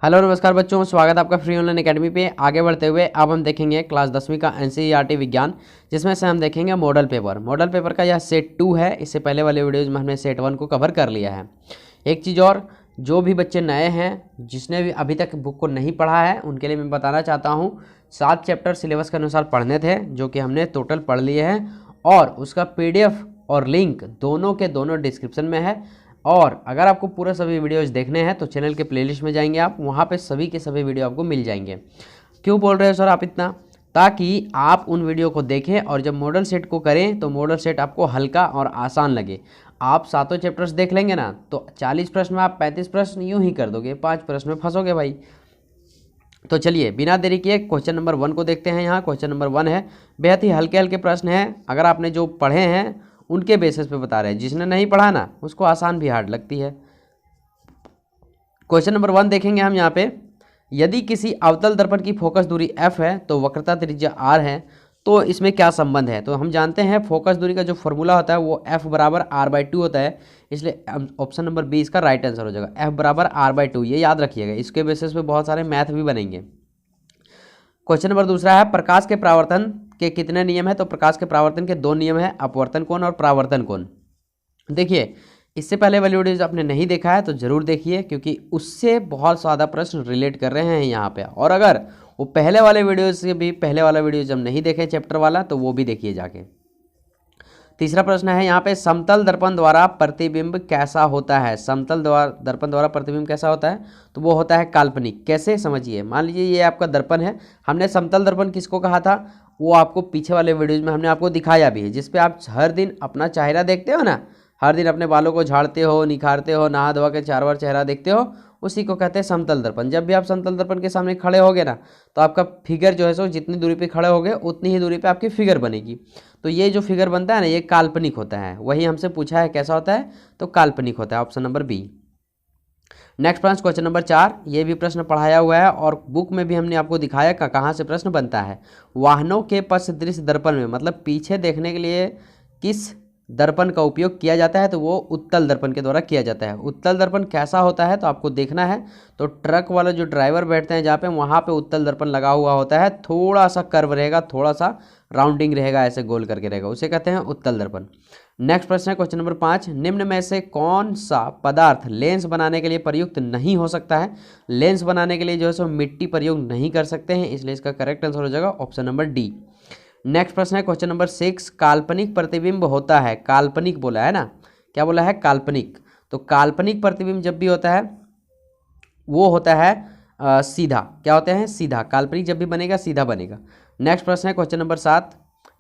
Hello नमस्कार बच्चों, स्वागत है आपका फ्री ऑनलाइन एकेडमी पे। आगे बढ़ते हुए अब हम देखेंगे क्लास 10वीं का एनसीईआरटी विज्ञान, जिसमें से हम देखेंगे मॉडल पेपर। मॉडल पेपर का यह सेट 2 है। इससे पहले वाले वीडियोज़ में हमने सेट 1 को कवर कर लिया है। एक चीज़ और, जो भी बच्चे नए हैं, जिसने भी अभी तक बुक को नहीं पढ़ा है, उनके लिए मैं बताना चाहता हूँ 7 चैप्टर सिलेबस के अनुसार पढ़ने थे, जो कि हमने टोटल पढ़ लिए हैं। और उसका PDF और लिंक दोनों के दोनों डिस्क्रिप्शन में है। और अगर आपको पूरे सभी वीडियोज़ देखने हैं तो चैनल के प्लेलिस्ट में जाएंगे आप, वहाँ पे सभी के सभी वीडियो आपको मिल जाएंगे। क्यों बोल रहे हो सर आप इतना? ताकि आप उन वीडियो को देखें और जब मॉडल सेट को करें तो मॉडल सेट आपको हल्का और आसान लगे। आप 7 चैप्टर्स देख लेंगे ना तो 40 प्रश्न में आप 35 प्रश्न यूँ ही कर दोगे, 5 प्रश्न में फंसोगे भाई। तो चलिए बिना देरी किए क्वेश्चन नंबर 1 को देखते हैं। यहाँ क्वेश्चन नंबर 1 है, बेहद ही हल्के हल्के प्रश्न हैं। अगर आपने जो पढ़े हैं उनके बेसिस पे बता रहे हैं, जिसने नहीं पढ़ा ना उसको आसान भी हार्ड लगती है। क्वेश्चन नंबर 1 देखेंगे हम यहाँ पे। यदि किसी अवतल दर्पण की फोकस दूरी f है तो वक्रता त्रिज्या r है, तो इसमें क्या संबंध है? तो हम जानते हैं फोकस दूरी का जो फॉर्मूला होता है वो f बराबर r/2 होता है, इसलिए ऑप्शन नंबर बी इसका राइट आंसर हो जाएगा। f बराबर r/2, ये याद रखिएगा, इसके बेसिस पे बहुत सारे मैथ भी बनेंगे। क्वेश्चन नंबर दूसरा है, प्रकाश के परावर्तन के कितने नियम है? तो प्रकाश के परावर्तन के 2 नियम है, अपवर्तन कोण और परावर्तन कोण। देखिए, इससे पहले वाली वीडियोज आपने नहीं देखा है तो जरूर देखिए, क्योंकि उससे बहुत ज़्यादा प्रश्न रिलेट कर रहे हैं यहाँ पे। और अगर वो पहले वाले वीडियो से भी पहले वाला वीडियो जब नहीं देखे चैप्टर वाला तो वो भी देखिए जाके। तीसरा प्रश्न है यहाँ पे, समतल दर्पण द्वारा प्रतिबिंब कैसा होता है? समतल दर्पण द्वारा प्रतिबिंब कैसा होता है? तो वो होता है काल्पनिक। कैसे, समझिए। मान लीजिए ये आपका दर्पण है, हमने समतल दर्पण किसको कहा था वो आपको पीछे वाले वीडियोज में हमने आपको दिखाया भी है, जिसपे आप हर दिन अपना चेहरा देखते हो ना, हर दिन अपने बालों को झाड़ते हो, निखारते हो, नहा धोवा के 4 बार चेहरा देखते हो, उसी को कहते हैं समतल दर्पण। जब भी आप समतल दर्पण के सामने खड़े होगे ना तो आपका फिगर जो है सो जितनी दूरी पे खड़े होगे उतनी ही दूरी पे आपकी फिगर बनेगी। तो ये जो फिगर बनता है ना ये काल्पनिक होता है। वही हमसे पूछा है कैसा होता है, तो काल्पनिक होता है, ऑप्शन नंबर बी। नेक्स्ट प्रश्न क्वेश्चन नंबर 4, ये भी प्रश्न पढ़ाया हुआ है और बुक में भी हमने आपको दिखाया कहाँ से प्रश्न बनता है। वाहनों के पथ दृश्य दर्पण में, मतलब पीछे देखने के लिए किस दर्पण का उपयोग किया जाता है? तो वो उत्तल दर्पण के द्वारा किया जाता है। उत्तल दर्पण कैसा होता है तो आपको देखना है। तो ट्रक वाला जो ड्राइवर बैठते हैं जहाँ पे, वहाँ पे उत्तल दर्पण लगा हुआ होता है, थोड़ा सा कर्व रहेगा, थोड़ा सा राउंडिंग रहेगा, ऐसे गोल करके रहेगा, उसे कहते हैं उत्तल दर्पण। नेक्स्ट प्रश्न है क्वेश्चन नंबर 5, निम्न में से कौन सा पदार्थ लेंस बनाने के लिए प्रयुक्त नहीं हो सकता है? लेंस बनाने के लिए जो है सो मिट्टी प्रयोग नहीं कर सकते हैं, इसलिए इसका करेक्ट आंसर हो जाएगा ऑप्शन नंबर डी। नेक्स्ट प्रश्न है क्वेश्चन नंबर 6, काल्पनिक प्रतिबिंब होता है, काल्पनिक बोला है ना, क्या बोला है? काल्पनिक। तो काल्पनिक प्रतिबिंब जब भी होता है वो होता है सीधा। क्या होता है? सीधा। काल्पनिक जब भी बनेगा सीधा बनेगा। नेक्स्ट प्रश्न है क्वेश्चन नंबर 7,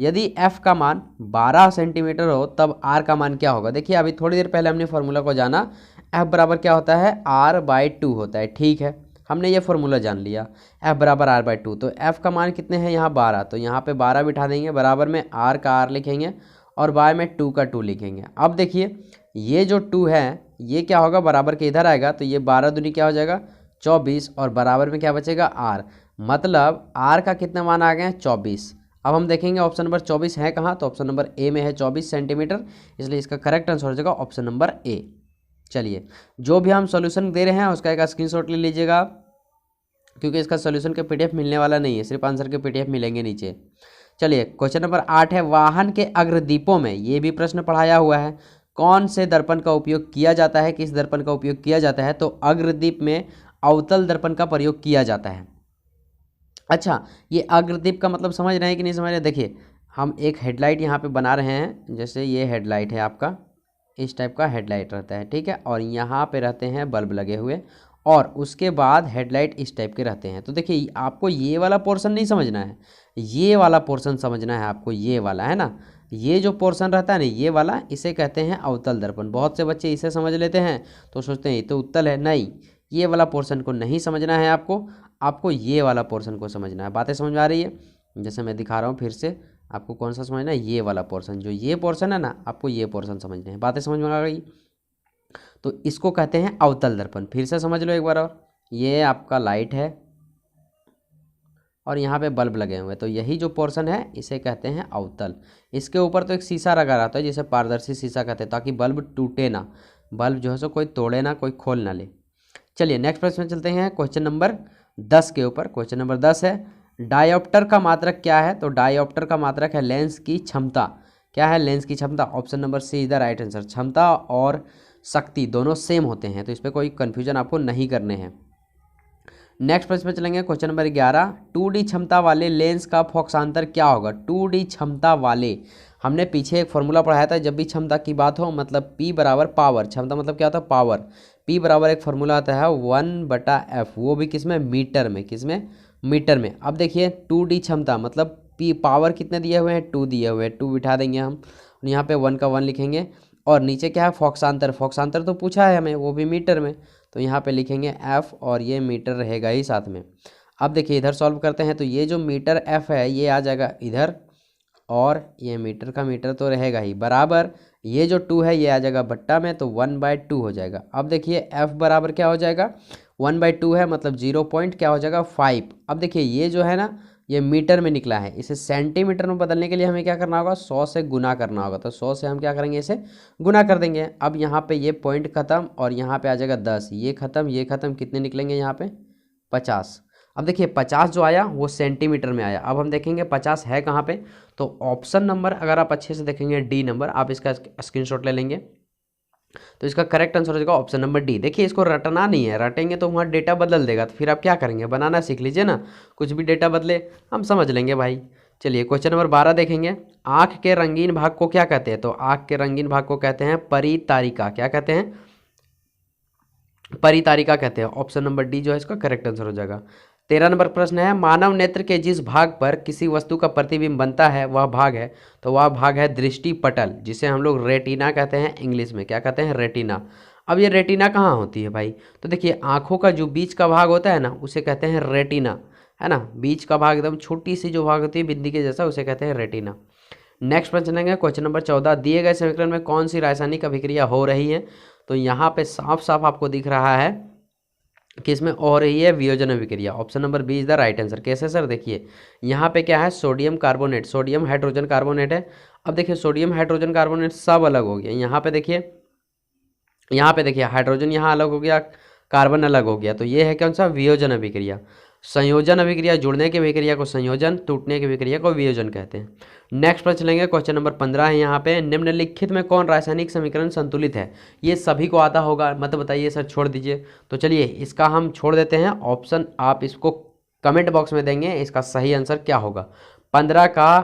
यदि f का मान 12 सेंटीमीटर हो तब r का मान क्या होगा? देखिए अभी थोड़ी देर पहले हमने फॉर्मूला को जाना, f बराबर क्या होता है? r/2 होता है। ठीक है, हमने ये फॉर्मूला जान लिया, f बराबर r/2। तो f का मान कितने हैं यहाँ? 12। तो यहाँ पे 12 बिठा देंगे, बराबर में r का r लिखेंगे और बाय में 2 का 2 लिखेंगे। अब देखिए ये जो 2 है ये क्या होगा? बराबर के इधर आएगा, तो ये 12 दूनी क्या हो जाएगा? 24, और बराबर में क्या बचेगा? r। मतलब r का कितना मान आ गए? 24। अब हम देखेंगे ऑप्शन नंबर 24 है कहाँ, तो ऑप्शन नंबर ए में है 24 सेंटीमीटर, इसलिए इसका करेक्ट आंसर हो जाएगा ऑप्शन नंबर ए। चलिए, जो भी हम सॉल्यूशन दे रहे हैं उसका एक स्क्रीनशॉट ले लीजिएगा, क्योंकि इसका सॉल्यूशन के PDF मिलने वाला नहीं है, सिर्फ आंसर के PDF मिलेंगे नीचे। चलिए क्वेश्चन नंबर 8 है, वाहन के अग्रदीपों में, ये भी प्रश्न पढ़ाया हुआ है, कौन से दर्पण का उपयोग किया जाता है? किस दर्पण का उपयोग किया जाता है? तो अग्रदीप में अवतल दर्पण का प्रयोग किया जाता है। अच्छा, ये अग्रदीप का मतलब समझ रहे हैं कि नहीं समझ रहे? देखिए हम एक हेडलाइट यहाँ पे बना रहे हैं, जैसे ये हेडलाइट है आपका, इस टाइप का हेडलाइट रहता है, ठीक है, और यहाँ पे रहते हैं बल्ब लगे हुए, और उसके बाद हेडलाइट इस टाइप के रहते हैं। तो देखिए आपको ये वाला पोर्शन नहीं समझना है, ये वाला पोर्शन समझना है आपको, ये वाला है ना, ये जो पोर्शन रहता है ना ये वाला, इसे कहते हैं अवतल दर्पण। बहुत से बच्चे इसे समझ लेते हैं तो सोचते हैं ये तो उत्तल है, नहीं, ये वाला पोर्शन को नहीं समझना है आपको, आपको ये वाला पोर्शन को समझना है। बातें समझ में आ रही है? जैसे मैं दिखा रहा हूँ फिर से, आपको कौन सा समझना है? ये वाला पोर्शन, जो ये पोर्शन है ना, आपको ये पोर्शन समझना है। बातें समझ में आ गई? तो इसको कहते हैं अवतल दर्पण। फिर से समझ लो एक बार और, ये आपका लाइट है और यहाँ पे बल्ब लगे हुए हैं, तो यही जो पोर्शन है इसे कहते हैं अवतल। इसके ऊपर तो एक शीशा लगा रहता है जिसे पारदर्शी शीशा कहते हैं, ताकि बल्ब टूटे ना, बल्ब जो है सो कोई तोड़े ना, कोई खोल ना ले। चलिए नेक्स्ट प्रश्न में चलते हैं, क्वेश्चन नंबर 10 के ऊपर। क्वेश्चन नंबर 10 है, डायोप्टर का मात्रक क्या है? तो डायोप्टर का मात्रक है लेंस की क्षमता। क्या है? लेंस की क्षमता। Option number C is the right answer. क्षमता और शक्ति दोनों सेम होते हैं, तो इस पर कोई कन्फ्यूजन आपको नहीं करने हैं। नेक्स्ट प्रश्न में चलेंगे, क्वेश्चन नंबर 11, 2D क्षमता वाले लेंस का फोकसांतर क्या होगा? 2D क्षमता वाले, हमने पीछे एक फॉर्मूला पढ़ाया था, जब भी क्षमता की बात हो मतलब P बराबर पावर, क्षमता मतलब क्या होता है? पावर। P बराबर एक फॉर्मूला आता है 1/F, वो भी किस में? मीटर में। किस में? मीटर में। अब देखिए 2D क्षमता मतलब P पावर कितने दिए हुए हैं? 2 दिए हुए हैं, 2 बिठा देंगे हम, यहाँ पे 1 का 1 लिखेंगे। और नीचे क्या है? फोकसांतर। फोकसांतर तो पूछा है हमें, वो भी मीटर में, तो यहाँ पे लिखेंगे F और ये मीटर रहेगा ही साथ में। अब देखिए इधर सॉल्व करते हैं, तो ये जो मीटर F है ये आ जाएगा इधर, और ये मीटर का मीटर तो रहेगा ही, बराबर ये जो 2 है ये आ जाएगा बट्टा में, तो 1/2 हो जाएगा। अब देखिए F बराबर क्या हो जाएगा? 1/2 है मतलब 0 पॉइंट क्या हो जाएगा? 5। अब देखिए ये जो है ना, ये मीटर में निकला है, इसे सेंटीमीटर में बदलने के लिए हमें क्या करना होगा? 100 से गुना करना होगा, तो 100 से हम क्या करेंगे? इसे गुना कर देंगे। अब यहाँ पे ये पॉइंट खत्म और यहाँ पे आ जाएगा 10, ये खत्म ये खत्म, कितने निकलेंगे यहाँ पे? 50। अब देखिए 50 जो आया वो सेंटीमीटर में आया। अब हम देखेंगे 50 है कहाँ पे, तो ऑप्शन नंबर अगर आप अच्छे से देखेंगे डी नंबर, आप इसका स्क्रीनशॉट ले लेंगे, तो इसका करेक्ट आंसर हो जाएगा ऑप्शन नंबर डी। देखिए इसको रटना नहीं है, रटेंगे तो वहाँ डेटा बदल देगा, तो फिर आप क्या करेंगे? बनाना सीख लीजिए ना, कुछ भी डेटा बदले हम समझ लेंगे भाई। चलिए क्वेश्चन नंबर 12 देखेंगे, आँख के रंगीन भाग को क्या कहते हैं? तो आँख के रंगीन भाग को कहते हैं परितारिका। क्या कहते हैं? परितारिका कहते हैं। ऑप्शन नंबर डी जो है इसका करेक्ट आंसर हो जाएगा। 13 नंबर प्रश्न है, मानव नेत्र के जिस भाग पर किसी वस्तु का प्रतिबिंब बनता है वह भाग है, तो वह भाग है दृष्टि पटल, जिसे हम लोग रेटिना कहते हैं इंग्लिश में। क्या कहते हैं? रेटिना। अब ये रेटिना कहाँ होती है भाई? तो देखिए आंखों का जो बीच का भाग होता है ना, उसे कहते हैं रेटिना, है ना। बीच का भाग एकदम छोटी सी जो भाग होती है बिंदी के जैसा, उसे कहते हैं रेटिना। नेक्स्ट प्रश्न चलेंगे, क्वेश्चन नंबर 14, दिए गए समीकरण में कौन सी रासायनिक अभिक्रिया हो रही है? तो यहाँ पे साफ साफ आपको दिख रहा है कि इसमें हो रही है वियोजन अभिक्रिया। Option number B is the right answer. कैसे सर? देखिए यहाँ पे क्या है? Sodium carbonate, sodium hydrogen carbonate है। अब देखिए सोडियम हाइड्रोजन कार्बोनेट सब अलग हो गया। यहाँ पे देखिए हाइड्रोजन यहाँ अलग हो गया, कार्बन अलग हो गया, तो ये है कौन सा? वियोजन अभिक्रिया। संयोजन अभिक्रिया, जुड़ने की अभिक्रिया को संयोजन, टूटने की अभिक्रिया को वियोजन कहते हैं। नेक्स्ट प्रश्न चलेंगे, क्वेश्चन नंबर 15 है यहाँ पे, निम्नलिखित में कौन रासायनिक समीकरण संतुलित है? ये सभी को आता होगा, मत बताइए सर छोड़ दीजिए। तो चलिए इसका हम छोड़ देते हैं ऑप्शन, आप इसको कमेंट बॉक्स में देंगे, इसका सही आंसर क्या होगा 15 का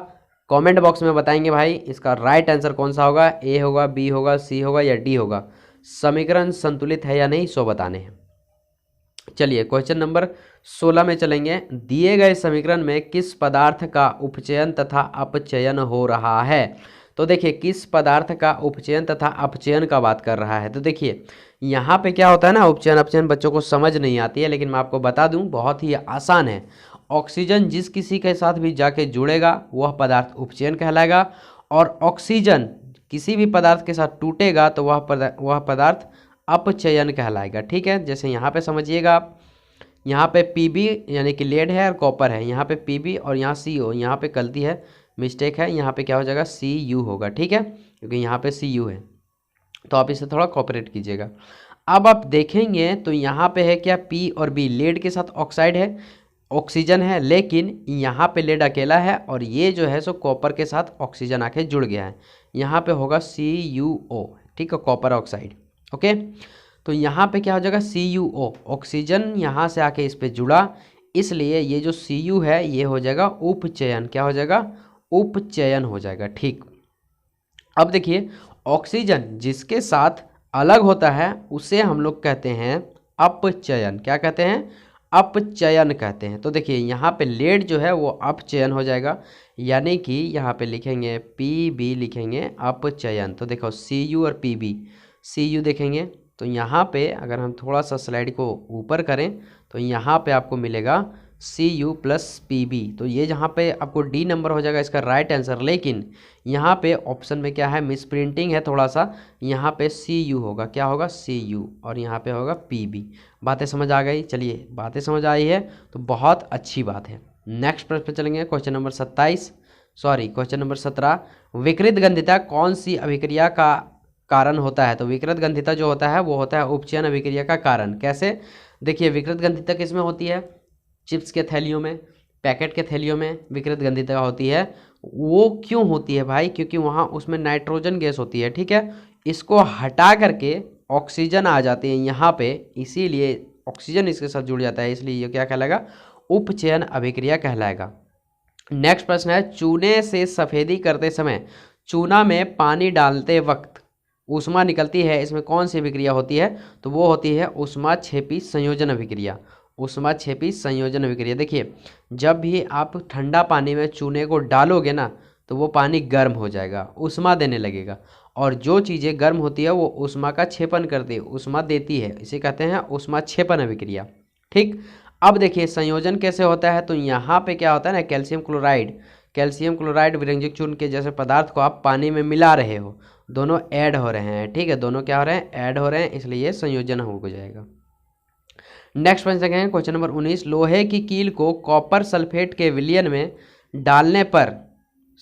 कमेंट बॉक्स में बताएंगे भाई इसका राइट आंसर कौन सा होगा। ए होगा, बी होगा, सी होगा या डी होगा? समीकरण संतुलित है या नहीं, सो बताने हैं। चलिए क्वेश्चन नंबर 16 में चलेंगे, दिए गए समीकरण में किस पदार्थ का उपचयन तथा अपचयन हो रहा है? तो देखिए किस पदार्थ का उपचयन तथा अपचयन का बात कर रहा है। तो देखिए यहाँ पे क्या होता है ना, उपचयन अपचयन बच्चों को समझ नहीं आती है, लेकिन मैं आपको बता दूं बहुत ही आसान है। ऑक्सीजन जिस किसी के साथ भी जाके जुड़ेगा वह पदार्थ उपचयन कहलाएगा, और ऑक्सीजन किसी भी पदार्थ के साथ टूटेगा तो वह पदार्थ अपचयन कहलाएगा। ठीक है, जैसे यहाँ पे समझिएगा आप, यहाँ पे Pb यानी कि लेड है और कॉपर है, यहाँ पे Pb और यहाँ CO, यहाँ पे गलती है, मिस्टेक है, यहाँ पे क्या हो जाएगा? Cu होगा। ठीक है, क्योंकि यहाँ पे Cu है, तो आप इसे थोड़ा कॉपरेट कीजिएगा। अब आप देखेंगे तो यहाँ पे है क्या? P और B, लेड के साथ ऑक्साइड है, ऑक्सीजन है, लेकिन यहाँ पे लेड अकेला है, और ये जो है सो कॉपर के साथ ऑक्सीजन आके जुड़ गया है, यहाँ पे होगा CuO। ठीक है, कॉपर ऑक्साइड। ओके, तो यहाँ पे क्या हो जाएगा? CuO, ऑक्सीजन यहाँ से आके इस पे जुड़ा, इसलिए ये जो Cu है ये हो जाएगा उपचयन। क्या हो जाएगा? उपचयन हो जाएगा। ठीक, अब देखिए ऑक्सीजन जिसके साथ अलग होता है उसे हम लोग कहते हैं अपचयन। क्या कहते हैं? अपचयन कहते हैं। तो देखिए यहाँ पे लेड जो है वो अपचयन हो जाएगा, यानी कि यहाँ पे लिखेंगे Pb, लिखेंगे अपचयन। तो देखो Cu और Pb, Cu देखेंगे तो यहाँ पे अगर हम थोड़ा सा स्लाइड को ऊपर करें तो यहाँ पे आपको मिलेगा Cu प्लस Pb, तो ये जहाँ पे आपको डी नंबर हो जाएगा इसका राइट आंसर। लेकिन यहाँ पे ऑप्शन में क्या है? मिस प्रिंटिंग है थोड़ा सा, यहाँ पे Cu होगा। क्या होगा? Cu, और यहाँ पे होगा Pb। बातें समझ आ गई? चलिए बातें समझ आई है तो बहुत अच्छी बात है। नेक्स्ट प्रश्न पे चलेंगे, क्वेश्चन नंबर 17, विकृत गंधिता कौन सी अभिक्रिया का कारण होता है। तो विकृत गंधिता जो होता है वो होता है उपचयन अभिक्रिया का कारण। कैसे? देखिए विकृत गंधिता किसमें होती है? चिप्स के थैलियों में, पैकेट के थैलियों में विकृत गंधिता होती है। वो क्यों होती है भाई? क्योंकि वहाँ उसमें नाइट्रोजन गैस होती है, ठीक है। इसको हटा करके ऑक्सीजन आ जाती है यहाँ पे, इसीलिए ऑक्सीजन इसके साथ जुड़ जाता है, इसलिए ये क्या कहलाएगा? उपचयन अभिक्रिया कहलाएगा। नेक्स्ट प्रश्न है, चूने से सफेदी करते समय चूना में पानी डालते वक्त ऊष्मा निकलती है, इसमें कौन सी अभिक्रिया होती है? तो वो होती है ऊष्माक्षेपी संयोजन अभिक्रिया। ऊष्माक्षेपी संयोजन अभिक्रिया। देखिए जब भी आप ठंडा पानी में चूने को डालोगे ना तो वो पानी गर्म हो जाएगा, ऊष्मा देने लगेगा, और जो चीज़ें गर्म होती है वो ऊष्मा का क्षेपण करती है, ऊष्मा देती है, इसे कहते हैं ऊष्माक्षेपण अभिक्रिया। ठीक, अब देखिए संयोजन कैसे होता है। तो यहाँ पे क्या होता है ना, कैल्शियम क्लोराइड विरंजक चूर्ण के जैसे पदार्थ को आप पानी में मिला रहे हो, दोनों ऐड हो रहे हैं, ठीक है, दोनों क्या हो रहे हैं? ऐड हो रहे हैं, इसलिए संयोजन हो जाएगा। नेक्स्ट प्रश्न देखेंगे, क्वेश्चन नंबर 19, लोहे की कील को कॉपर सल्फेट के विलयन में डालने पर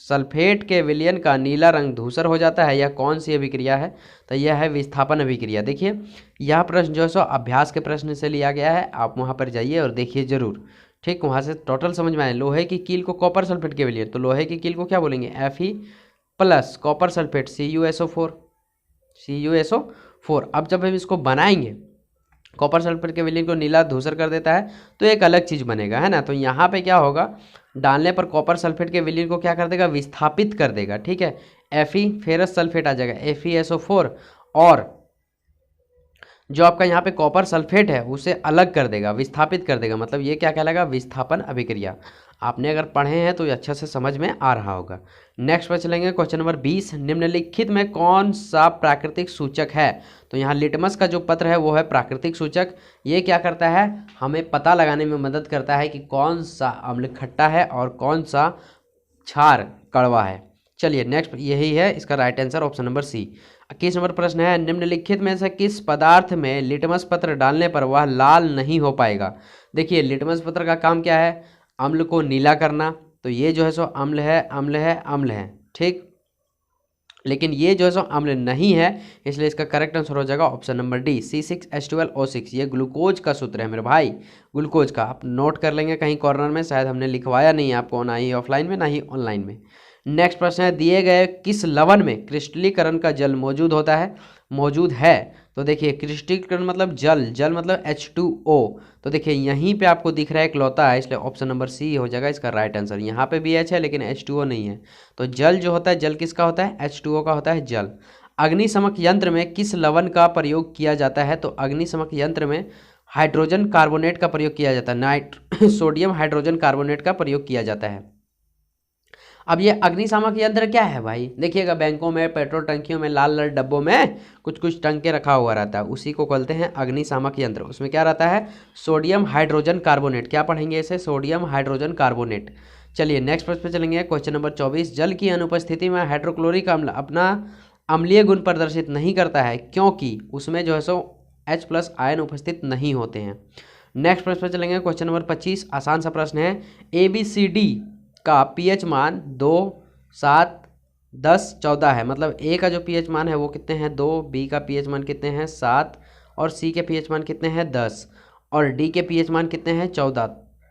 सल्फेट के विलयन का नीला रंग धूसर हो जाता है, यह कौन सी अभिक्रिया है? तो यह है विस्थापन अभिक्रिया। देखिए यह प्रश्न जो है सो अभ्यास के प्रश्न से लिया गया है, आप वहाँ पर जाइए और देखिए जरूर, ठीक, वहाँ से टोटल समझ में आए। लोहे की कील को कॉपर सल्फेट के विलयन, तो लोहे की कील को क्या बोलेंगे? Fe plus copper sulphate CuSO4। अब जब हम इसको बनाएंगे, कॉपर सल्फेट के विलयन को नीला धूसर कर देता है तो एक अलग चीज़ बनेगा, है ना। तो यहाँ पे क्या होगा, डालने पर कॉपर सल्फेट के विलयन को क्या कर देगा? विस्थापित कर देगा, ठीक है। Fe फेरस सल्फेट आ जाएगा FeSO4, और जो आपका यहाँ पे कॉपर सल्फेट है उसे अलग कर देगा, विस्थापित कर देगा, मतलब ये क्या कहलाएगा? विस्थापन अभिक्रिया। आपने अगर पढ़े हैं तो ये अच्छे से समझ में आ रहा होगा। नेक्स्ट पर चलेंगे, क्वेश्चन नंबर 20, निम्नलिखित में कौन सा प्राकृतिक सूचक है? तो यहाँ लिटमस का जो पत्र है वो है प्राकृतिक सूचक। ये क्या करता है? हमें पता लगाने में मदद करता है कि कौन सा अम्ल खट्टा है और कौन सा क्षार कड़वा है। चलिए नेक्स्ट, यही है इसका right answer, option number C. 21 नंबर प्रश्न है, निम्नलिखित में से किस पदार्थ में लिटमस पत्र डालने पर वह लाल नहीं हो पाएगा? देखिए लिटमस पत्र का काम क्या है? अम्ल को नीला करना। तो ये जो है सो अम्ल है, ठीक, लेकिन ये जो है सो अम्ल नहीं है, इसलिए इसका करेक्ट आंसर हो जाएगा ऑप्शन नंबर डी, C6H12O6। ये ग्लूकोज का सूत्र है मेरे भाई, ग्लूकोज का। आप नोट कर लेंगे कहीं कॉर्नर में, शायद हमने लिखवाया नहीं आपको, ना ही ऑफलाइन में ना ही ऑनलाइन में। नेक्स्ट प्रश्न है, दिए गए किस लवण में क्रिस्टलीकरण का जल मौजूद है? तो देखिए क्रिस्टलीकरण मतलब जल मतलब H2O। तो देखिए यहीं पे आपको दिख रहा है इकलौता है, इसलिए ऑप्शन नंबर सी हो जाएगा इसका राइट आंसर। यहाँ पे भी H है लेकिन H2O नहीं है। तो जल जो होता है, जल किसका होता है? H2O का होता है जल। अग्निशमक यंत्र में किस लवण का प्रयोग किया जाता है? तो अग्निशमक यंत्र में हाइड्रोजन कार्बोनेट का प्रयोग किया जाता है, सोडियम हाइड्रोजन कार्बोनेट का प्रयोग किया जाता है। अब ये अग्निशामक यंत्र क्या है भाई? देखिएगा बैंकों में, पेट्रोल टंकियों में, लाल लाल डब्बों में कुछ टंके रखा हुआ रहता है, उसी को कहते हैं अग्निशामक यंत्र। उसमें क्या रहता है? Sodium hydrogen carbonate. क्या पढ़ेंगे इसे? Sodium hydrogen carbonate. चलिए नेक्स्ट प्रश्न पे चलेंगे, क्वेश्चन नंबर 24, जल की अनुपस्थिति में हाइड्रोक्लोरिक अम्ल अपना अम्लीय गुण प्रदर्शित नहीं करता है क्योंकि उसमें जो है सो H+ आयन उपस्थित नहीं होते हैं। नेक्स्ट प्रश्न पे चलेंगे, क्वेश्चन नंबर 25, आसान सा प्रश्न है, ABCD का पीएच मान 2, 7, 10, 14 है। मतलब ए का जो पीएच मान है वो कितने हैं? 2, बी का पीएच मान कितने हैं? 7, और सी के पीएच मान कितने हैं? 10, और डी के पीएच मान कितने हैं? 14।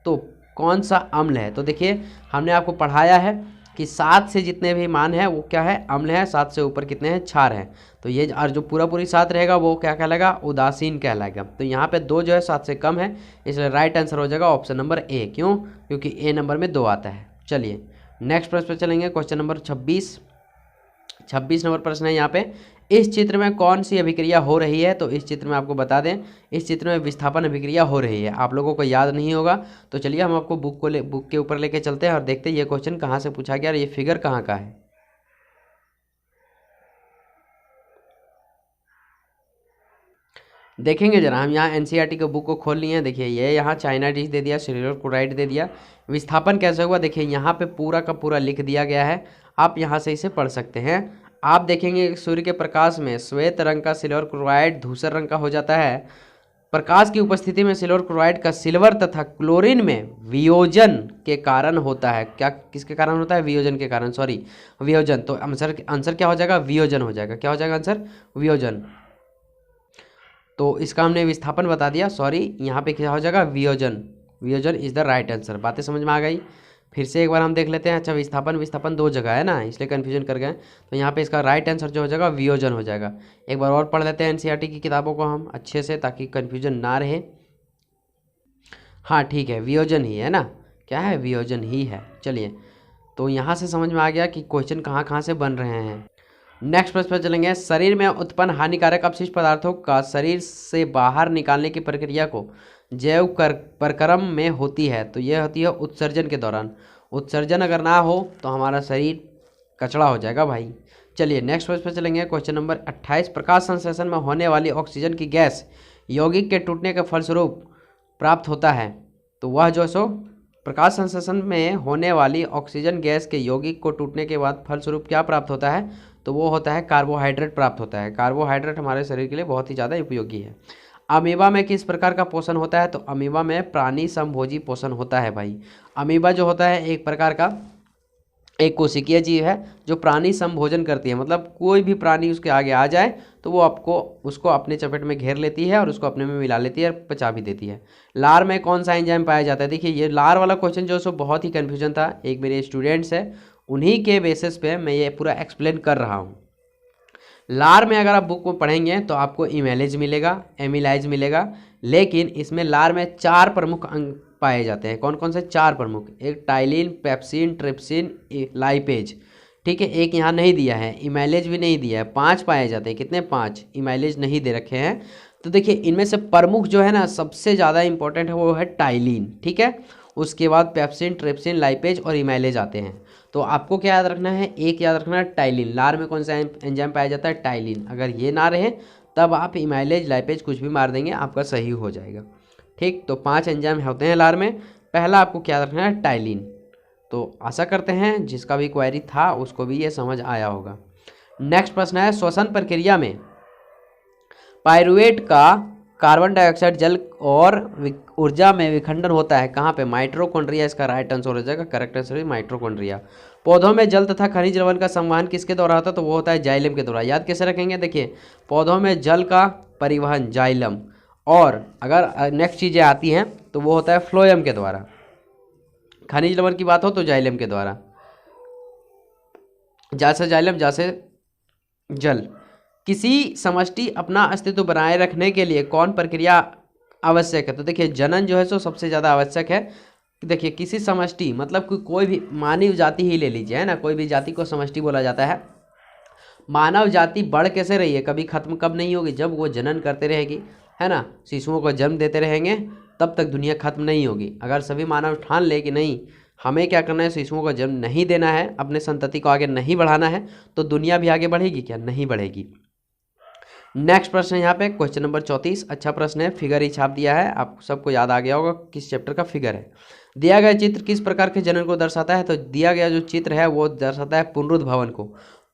तो कौन सा अम्ल है? तो देखिए हमने आपको पढ़ाया है कि 7 से जितने भी मान है वो क्या है? अम्ल है। 7 से ऊपर कितने हैं? क्षार हैं। तो ये और जो पूरी 7 रहेगा वो क्या कहलाएगा? उदासीन कहलाएगा। तो यहाँ पे 2 जो है 7 से कम है, इसलिए राइट आंसर हो जाएगा ऑप्शन नंबर ए। क्यों? क्योंकि ए नंबर में 2 आता है। चलिए नेक्स्ट प्रश्न पे चलेंगे, क्वेश्चन नंबर 26 नंबर प्रश्न है यहाँ पे, इस चित्र में कौन सी अभिक्रिया हो रही है? तो इस चित्र में आपको बता दें, इस चित्र में विस्थापन अभिक्रिया हो रही है। आप लोगों को याद नहीं होगा तो चलिए हम आपको बुक के ऊपर लेके चलते हैं और देखते हैं ये क्वेश्चन कहाँ से पूछा गया और ये फिगर कहाँ का है। देखेंगे जरा, हम यहाँ एनसीईआरटी के बुक को खोल लिए हैं। देखिए ये यहाँ चाइना डिश दे दिया, सिल्वर क्लोराइड दे दिया, विस्थापन कैसे हुआ देखिए यहाँ पे पूरा का पूरा लिख दिया गया है। आप यहाँ से इसे पढ़ सकते हैं। आप देखेंगे सूर्य के प्रकाश में श्वेत रंग का सिल्वर क्लोराइड धूसर रंग का हो जाता है, प्रकाश की उपस्थिति में सिल्वर क्लोराइड का सिल्वर तथा क्लोरीन में वियोजन के कारण होता है। क्या किसके कारण होता है? वियोजन के कारण, सॉरी वियोजन। तो आंसर क्या हो जाएगा? वियोजन हो जाएगा। क्या हो जाएगा आंसर? वियोजन। तो इसका हमने विस्थापन बता दिया, सॉरी यहाँ पे क्या हो जाएगा? वियोजन। वियोजन इज द राइट आंसर। बातें समझ में आ गई? फिर से एक बार हम देख लेते हैं। अच्छा, विस्थापन दो जगह है ना, इसलिए कन्फ्यूजन कर गए। तो यहाँ पे इसका राइट आंसर जो हो जाएगा वियोजन हो जाएगा। एक बार और पढ़ लेते हैं एनसीईआरटी की किताबों को हम अच्छे से, ताकि कन्फ्यूजन ना रहे। हाँ ठीक है, वियोजन ही है ना, क्या है? वियोजन ही है। चलिए, तो यहाँ से समझ में आ गया कि क्वेश्चन कहाँ कहाँ से बन रहे हैं। नेक्स्ट प्रश्न पर चलेंगे। शरीर में उत्पन्न हानिकारक अपशिष्ट पदार्थों का शरीर से बाहर निकालने की प्रक्रिया को जैव प्रक्रम में होती है, तो यह होती है उत्सर्जन के दौरान। उत्सर्जन अगर ना हो तो हमारा शरीर कचड़ा हो जाएगा भाई। चलिए नेक्स्ट प्रश्न पर चलेंगे। Question number 28। प्रकाश संश्लेषण में होने वाली ऑक्सीजन की गैस यौगिक के टूटने के फलस्वरूप प्राप्त होता है, तो वह जो सो प्रकाश संश्लेषण में होने वाली ऑक्सीजन गैस के यौगिक को टूटने के बाद फलस्वरूप क्या प्राप्त होता है? तो वो होता है कार्बोहाइड्रेट प्राप्त होता है। कार्बोहाइड्रेट हमारे शरीर के लिए बहुत ही ज़्यादा उपयोगी है। अमीबा में किस प्रकार का पोषण होता है? तो अमीबा में प्राणी समभोजी पोषण होता है भाई। अमीबा जो होता है एक प्रकार का एक कोशिकीय जीव है जो प्राणी समभोजन करती है, मतलब कोई भी प्राणी उसके आगे आ जाए तो वो उसको अपने चपेट में घेर लेती है और उसको अपने में मिला लेती है और पचा भी देती है। लार में कौन सा एंजाइम पाया जाता है? देखिए, ये लार वाला क्वेश्चन जो सो बहुत ही कन्फ्यूजन था। एक मेरे स्टूडेंट्स है, उन्हीं के बेसिस पे मैं ये पूरा एक्सप्लेन कर रहा हूँ। लार में अगर आप बुक में पढ़ेंगे तो आपको इमेलेज मिलेगा, एमिलाइज मिलेगा, लेकिन इसमें लार में 4 प्रमुख अंग पाए जाते हैं। कौन कौन से 4 प्रमुख? एक टाइलिन, पेप्सिन, ट्रिप्सिन, लाइपेज। ठीक है, एक यहाँ नहीं दिया है, इमेलेज भी नहीं दिया है। 5 पाए जाते हैं। कितने? 5। इमेलेज नहीं दे रखे हैं। तो देखिए, इनमें से प्रमुख जो है ना, सबसे ज़्यादा इंपॉर्टेंट है वो है टाइलिन। ठीक है, उसके बाद पेप्सिन, ट्रिप्सिन, लाइपेज और इमेलेज आते हैं। तो आपको क्या याद रखना है? एक याद रखना है टाइलिन। लार में कौन सा एंजाइम पाया जाता है? टाइलिन। अगर ये ना रहे तब आप इमेलेज, लाइपेज कुछ भी मार देंगे, आपका सही हो जाएगा। ठीक, तो 5 एंजाइम होते हैं लार में। पहला आपको क्या रखना है? टाइलिन। तो आशा करते हैं जिसका भी क्वेरी था उसको भी ये समझ आया होगा। नेक्स्ट प्रश्न है, श्वसन प्रक्रिया में पाइरूवेट का कार्बन डाइऑक्साइड जल और ऊर्जा में विखंडन होता है कहाँ पे? माइटोकॉन्ड्रिया इसका राइट आंसर हो जाएगा। करेक्ट आंसर है माइटोकॉन्ड्रिया। पौधों में जल तथा खनिज लवण का संवहन किसके द्वारा होता है? तो वो होता है जाइलम के द्वारा। याद कैसे रखेंगे? देखिए, पौधों में जल का परिवहन जाइलम, और अगर नेक्स्ट चीज़ें आती हैं तो वो होता है फ्लोएम के द्वारा। खनिज लवण की बात हो तो जाइलम के द्वारा। जैसे जाइलम जैसे जल। किसी समष्टि अपना अस्तित्व बनाए रखने के लिए कौन प्रक्रिया आवश्यक है? तो देखिए, जनन जो है सो सबसे ज़्यादा आवश्यक है। देखिए, किसी समष्टि मतलब कोई भी मानव जाति ही ले लीजिए, है ना, कोई भी जाति को समष्टि बोला जाता है। मानव जाति बढ़ कैसे रही है? कभी खत्म कब नहीं होगी? जब वो जनन करते रहेगी, है ना, शिशुओं को जन्म देते रहेंगे, तब तक दुनिया खत्म नहीं होगी। अगर सभी मानव ठान ले कि नहीं, हमें क्या करना है? शिशुओं को जन्म नहीं देना है, अपने संतति को आगे नहीं बढ़ाना है, तो दुनिया भी आगे बढ़ेगी क्या? नहीं बढ़ेगी। नेक्स्ट प्रश्न है यहाँ पे क्वेश्चन नंबर 34। अच्छा प्रश्न है, फिगर ही छाप दिया है, आप सबको याद आ गया होगा किस चैप्टर का फिगर है। दिया गया चित्र किस प्रकार के जनन को दर्शाता है? तो दिया गया जो चित्र है वो दर्शाता है पुनरुद्भवन को।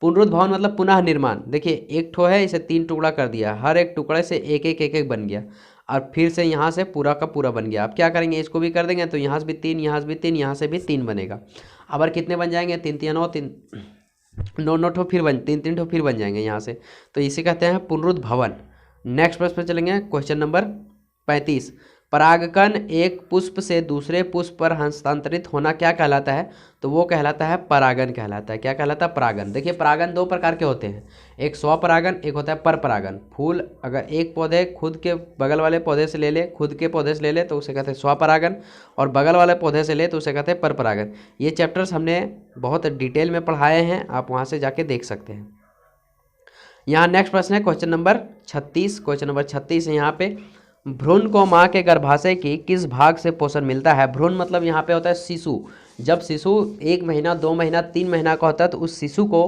पुनरुद्भवन मतलब पुनः निर्माण। देखिए, एक ठो है, इसे 3 टुकड़ा कर दिया, हर एक टुकड़े से एक एक बन गया, और फिर से यहाँ से पूरा का पूरा बन गया। अब क्या करेंगे? इसको भी कर देंगे तो यहाँ से भी 3, यहाँ से भी 3, यहाँ से भी 3 बनेगा। अब और कितने बन जाएंगे? 3 3 9 3 9 ठो फिर 3 3 ठो फिर बन जाएंगे यहाँ से। तो इसे कहते हैं पुनरुद्भवन। नेक्स्ट प्रश्न पर चलेंगे, क्वेश्चन नंबर 35। परागकण एक पुष्प से दूसरे पुष्प पर हस्तांतरित होना क्या कहलाता है? तो वो कहलाता है परागन कहलाता है। क्या कहलाता है? परागन। देखिए, परागन 2 प्रकार के होते हैं, एक स्वपरागन, एक होता है पर परागन। फूल अगर एक पौधे खुद के बगल वाले पौधे से ले ले, खुद के पौधे से ले ले, तो उसे कहते हैं स्वपरागन, और बगल वाले पौधे से ले तो उसे कहते हैं पर परागन। ये चैप्टर्स हमने बहुत डिटेल में पढ़ाए हैं, आप वहाँ से जाके देख सकते हैं। यहाँ नेक्स्ट प्रश्न है क्वेश्चन नंबर 36। क्वेश्चन नंबर 36 है यहाँ पे, भ्रूण को माँ के गर्भाशय की किस भाग से पोषण मिलता है? भ्रूण मतलब यहाँ पे होता है शिशु। जब शिशु 1 महीना, 2 महीना, 3 महीना का होता है तो उस शिशु को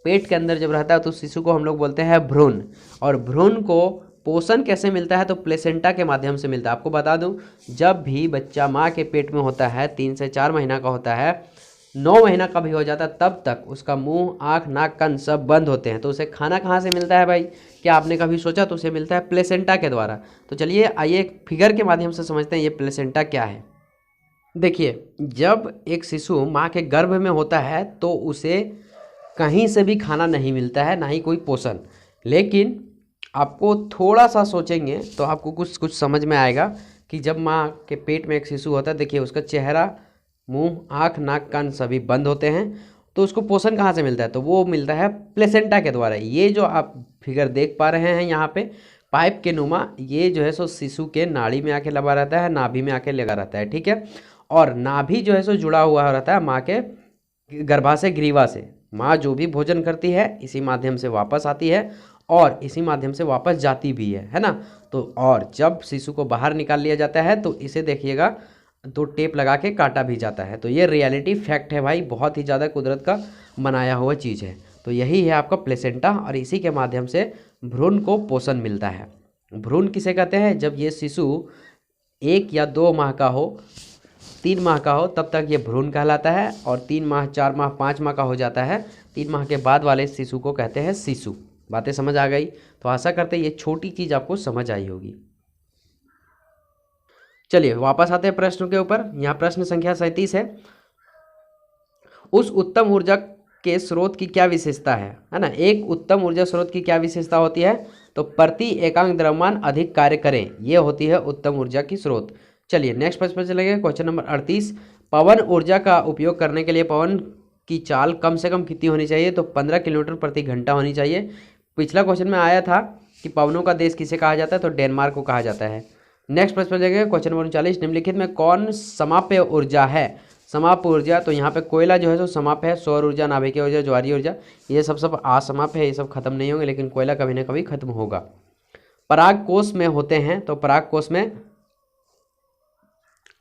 पेट के अंदर जब रहता है तो उस शिशु को हम लोग बोलते हैं भ्रूण। और भ्रूण को पोषण कैसे मिलता है? तो प्लेसेंटा के माध्यम से मिलता है। आपको बता दूं, जब भी बच्चा माँ के पेट में होता है, 3 से 4 महीना का होता है, 9 महीना का भी हो जाता है तब तक उसका मुंह, आँख, नाक, कान सब बंद होते हैं। तो उसे खाना कहाँ से मिलता है भाई, क्या आपने कभी सोचा? तो उसे मिलता है प्लेसेंटा के द्वारा। तो चलिए आइए एक फिगर के माध्यम से समझते हैं ये प्लेसेंटा क्या है। देखिए, जब एक शिशु माँ के गर्भ में होता है तो उसे कहीं से भी खाना नहीं मिलता है, ना ही कोई पोषण। लेकिन आपको थोड़ा सा सोचेंगे तो आपको कुछ कुछ समझ में आएगा कि जब माँ के पेट में एक शिशु होता है, देखिए उसका चेहरा, मुंह, आँख, नाक, कान सभी बंद होते हैं। तो उसको पोषण कहाँ से मिलता है? तो वो मिलता है प्लेसेंटा के द्वारा। ये जो आप फिगर देख पा रहे हैं यहाँ पे पाइप के नुमा, ये जो है सो शिशु के नाड़ी में आके लगा रहता है, नाभि में आके लगा रहता है, ठीक है। और नाभि जो है सो जुड़ा हुआ रहता है माँ के गर्भाशय ग्रीवा से। माँ जो भी भोजन करती है इसी माध्यम से वापस आती है और इसी माध्यम से वापस जाती भी है ना। तो और जब शिशु को बाहर निकाल लिया जाता है तो इसे देखिएगा तो टेप लगा के काटा भी जाता है। तो ये रियलिटी फैक्ट है भाई, बहुत ही ज़्यादा कुदरत का बनाया हुआ चीज़ है। तो यही है आपका प्लेसेंटा और इसी के माध्यम से भ्रूण को पोषण मिलता है। भ्रूण किसे कहते हैं? जब ये शिशु 1 या 2 माह का हो, 3 माह का हो, तब तक ये भ्रूण कहलाता है। और 3 माह, 4 माह, 5 माह का हो जाता है, 3 माह के बाद वाले शिशु को कहते हैं शिशु। बातें समझ आ गई? तो आशा करते हैं ये छोटी चीज़ आपको समझ आई होगी। चलिए वापस आते हैं प्रश्न के ऊपर। यहाँ प्रश्न संख्या 37 है। उस उत्तम ऊर्जा के स्रोत की क्या विशेषता है ना। एक उत्तम ऊर्जा स्रोत की क्या विशेषता होती है? तो प्रति एकांक द्रव्यमान अधिक कार्य करें, ये होती है उत्तम ऊर्जा की स्रोत। चलिए नेक्स्ट प्रश्न पर चलेंगे। क्वेश्चन नंबर 38, पवन ऊर्जा का उपयोग करने के लिए पवन की चाल कम से कम कितनी होनी चाहिए? तो 15 किलोमीटर प्रति घंटा होनी चाहिए। पिछला क्वेश्चन में आया था कि पवनों का देश किसे कहा जाता है? तो डेनमार्क को कहा जाता है। नेक्स्ट प्रश्न पर जाएंगे। क्वेश्चन नंबर 39, निम्नलिखित में कौन समाप्य ऊर्जा है? समाप्य ऊर्जा, तो यहाँ पे कोयला जो है सो समाप्य है, सौर ऊर्जा, नाभिकीय ऊर्जा, ज्वारीय ऊर्जा, ये सब असमाप्य है, ये सब खत्म नहीं होंगे, लेकिन कोयला कभी ना कभी खत्म होगा। पराग कोष में होते हैं, तो पराग कोष में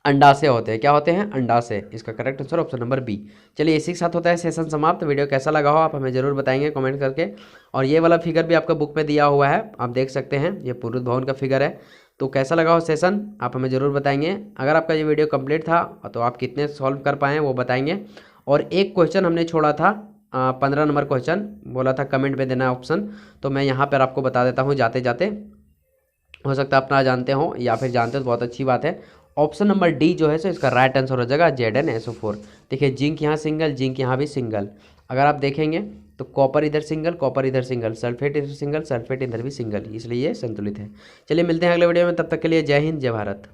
अंडाशय होते हैं। क्या होते हैं? अंडाशय। इसका correct answer option number B. चलिए इसी के साथ होता है सेशन समाप्त। वीडियो कैसा लगा हो आप हमें जरूर बताएंगे कमेंट करके। और ये वाला फिगर भी आपका बुक में दिया हुआ है, आप देख सकते हैं, ये पुरुष भवन का फिगर है। तो कैसा लगा हो सेशन आप हमें ज़रूर बताएंगे। अगर आपका ये वीडियो कंप्लीट था तो आप कितने सॉल्व कर पाए वो बताएंगे। और एक क्वेश्चन हमने छोड़ा था 15 नंबर क्वेश्चन, बोला था कमेंट में देना ऑप्शन, तो मैं यहाँ पर आपको बता देता हूँ जाते जाते। हो सकता है आप ना जानते हो या फिर जानते हो तो बहुत अच्छी बात है। ऑप्शन नंबर डी जो है सो इसका राइट आंसर हो जाएगा Zn SO4। देखिए जिंक यहाँ सिंगल, जिंक यहाँ भी सिंगल। अगर आप देखेंगे तो कॉपर इधर सिंगल, कॉपर इधर सिंगल, सल्फेट इधर सिंगल, सल्फेट इधर भी सिंगल, इसलिए ये संतुलित है। चलिए मिलते हैं अगले वीडियो में, तब तक के लिए जय हिंद, जय भारत।